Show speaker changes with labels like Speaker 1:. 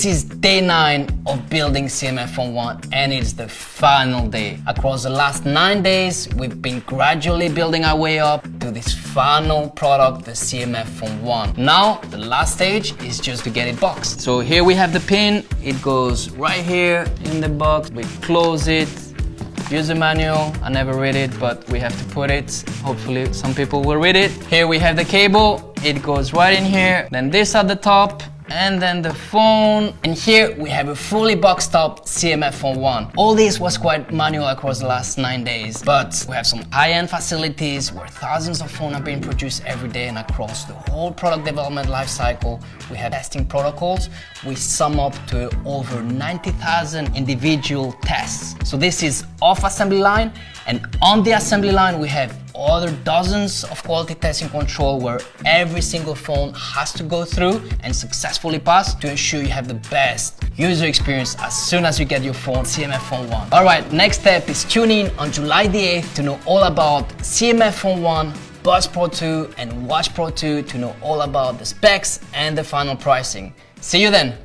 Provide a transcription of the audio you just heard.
Speaker 1: This is day 9 of building CMF Phone 1 and it's the final day. Across the last 9 days, we've been gradually building our way up to this final product, the CMF Phone 1. Now, the last stage is just to get it boxed. So here we have the pin. It goes right here in the box. We close it. User manual, I never read it, but we have to put it. Hopefully some people will read it. Here we have the cable. It goes right in here. Then this at the top. And then the phone, and here we have a fully boxed up CMF Phone 1. All this was quite manual across the last 9 days, but we have some high-end facilities where thousands of phones are being produced every day, and across the whole product development lifecycle, we have testing protocols. We sum up to over 90,000 individual tests. So this is off assembly line, and on the assembly line we have other dozens of quality testing control where every single phone has to go through and successfully pass to ensure you have the best user experience as soon as you get your phone, CMF Phone 1. Alright, next step is tune in on July the 8th to know all about CMF Phone 1, Buds Pro 2 and Watch Pro 2 to know all about the specs and the final pricing. See you then!